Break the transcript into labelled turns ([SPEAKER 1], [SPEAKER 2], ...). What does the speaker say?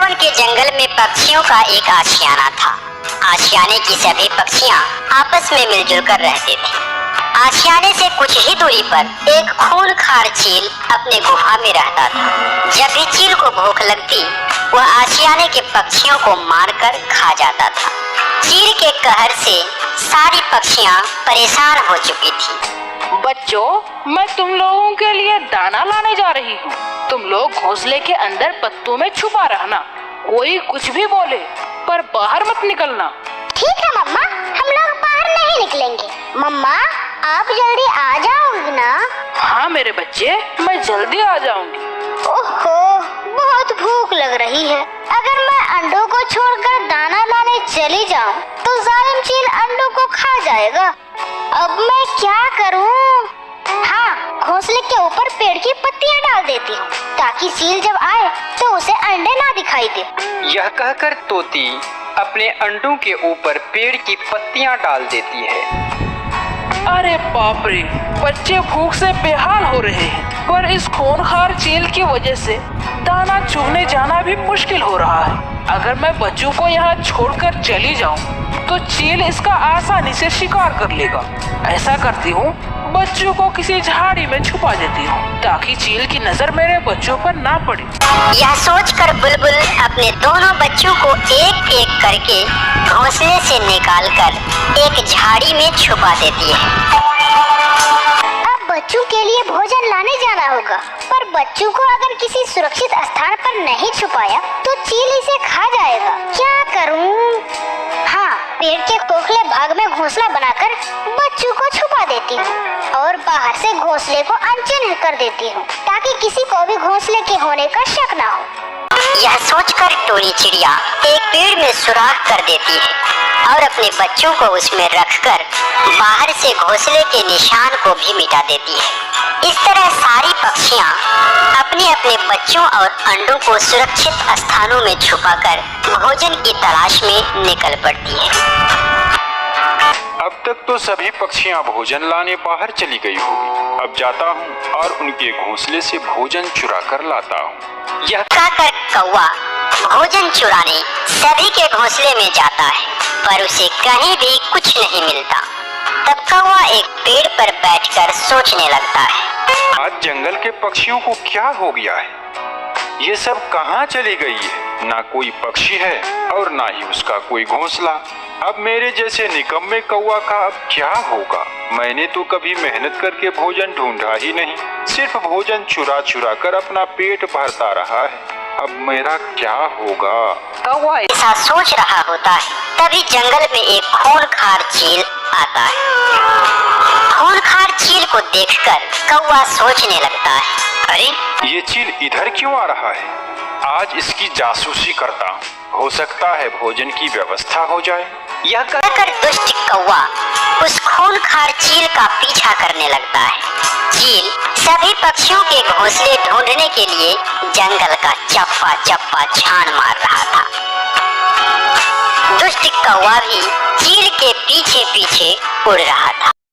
[SPEAKER 1] सुंदरवन के जंगल में पक्षियों का एक आशियाना था। आशियाने की सभी पक्षियां आपस में मिलजुल कर रहते थे। आशियाने से कुछ ही दूरी पर एक खूंखार चील अपने गुफा में रहता था। जब भी चील को भूख लगती, वह आशियाने के पक्षियों को मारकर खा जाता था। चील के कहर से सारी पक्षियां परेशान हो चुकी थी।
[SPEAKER 2] बच्चों, मैं तुम लोगों के लिए दाना लाने जा रही हूँ। तुम लोग घोंसले के अंदर पत्तों में छुपा रहना। कोई कुछ भी बोले पर बाहर मत निकलना।
[SPEAKER 3] ठीक है मम्मा, हम लोग बाहर नहीं निकलेंगे। मम्मा, आप जल्दी आ जाओगे ना?
[SPEAKER 2] हाँ मेरे बच्चे, मैं जल्दी आ जाऊंगी।
[SPEAKER 3] ओहो, बहुत भूख लग रही है। अगर मैं अंडों को छोड़कर दाना लाने चली जाऊं, तो जालिम चील अंडों को खा जाएगा। अब मैं क्या करूं? हाँ, घोंसले के ऊपर पेड़ की पत्तियां डाल देती हूँ, ताकि चील जब आए तो उसे अंडे ना दिखाई दे।
[SPEAKER 4] यह कहकर तोती अपने अंडों के ऊपर पेड़ की पत्तियां डाल देती है।
[SPEAKER 2] अरे बाप रे, बच्चे भूख से बेहाल हो रहे हैं। पर इस खूंखार चील की वजह से दाना चुगने जाना भी मुश्किल हो रहा है। अगर मैं बच्चों को यहाँ छोड़कर चली जाऊँ, तो चील इसका आसानी से शिकार कर लेगा। ऐसा करती हूँ, बच्चों को किसी झाड़ी में छुपा देती हूँ, ताकि चील की नजर मेरे बच्चों पर ना पड़े।
[SPEAKER 1] यह सोचकर बुलबुल अपने दोनों बच्चों को एक एक करके घोंसले से निकालकर एक झाड़ी में छुपा देती है।
[SPEAKER 3] अब बच्चों के लिए भोजन लाने जाना होगा, पर बच्चों को अगर किसी सुरक्षित स्थान पर नहीं छुपाया, तो चील इसे खा जाएगा। क्या करूं? हाँ, पेड़ के खोखले भाग में घोंसला बनाकर बच्चों को छुपा देती हूँ और बाहर से घोंसले को अनचिन्ह कर देती हूँ, ताकि किसी को भी घोंसले के होने का शक ना हो।
[SPEAKER 1] यह सोचकर टोनी चिड़िया एक पेड़ में सुराख कर देती है और अपने बच्चों को उसमें रखकर बाहर से घोंसले के निशान को भी मिटा देती है। इस तरह सारी पक्षियां अपने अपने बच्चों और अंडों को सुरक्षित स्थानों में छुपाकर भोजन की तलाश में निकल पड़ती है।
[SPEAKER 5] अब तक तो सभी पक्षियां भोजन लाने बाहर चली गई होगी। अब जाता हूँ और उनके घोंसले से भोजन चुरा कर लाता हूँ।
[SPEAKER 1] यह कहकर कौवा भोजन चुराने सभी के घोंसले में जाता है, पर उसे कहीं भी कुछ नहीं मिलता। तब कौवा एक पेड़ पर बैठकर सोचने लगता है।
[SPEAKER 5] आज जंगल के पक्षियों को क्या हो गया है? ये सब कहाँ चली गई है? ना कोई पक्षी है और ना ही उसका कोई घोंसला। अब मेरे जैसे निकम्मे कौवा का अब क्या होगा? मैंने तो कभी मेहनत करके भोजन ढूंढा ही नहीं, सिर्फ भोजन चुरा चुरा कर अपना पेट भरता रहा है। अब मेरा क्या होगा?
[SPEAKER 2] कौवा
[SPEAKER 1] ऐसा सोच रहा होता है, तभी जंगल में एक खूंखार चील आता है। खूंखार चील को देखकर कौवा सोचने लगता है, अरे
[SPEAKER 5] ये चील इधर क्यों आ रहा है? आज इसकी जासूसी करता हूँ, हो सकता है भोजन की व्यवस्था हो जाए।
[SPEAKER 1] यह कहकर दुष्ट कौवा उस खूंखार चील का पीछा करने लगता है। चील सभी पक्षियों के घोंसले ढूंढने के लिए जंगल का चप्पा चप्पा छान मार रहा था। दुष्ट कौवा भी चील के पीछे पीछे उड़ रहा था।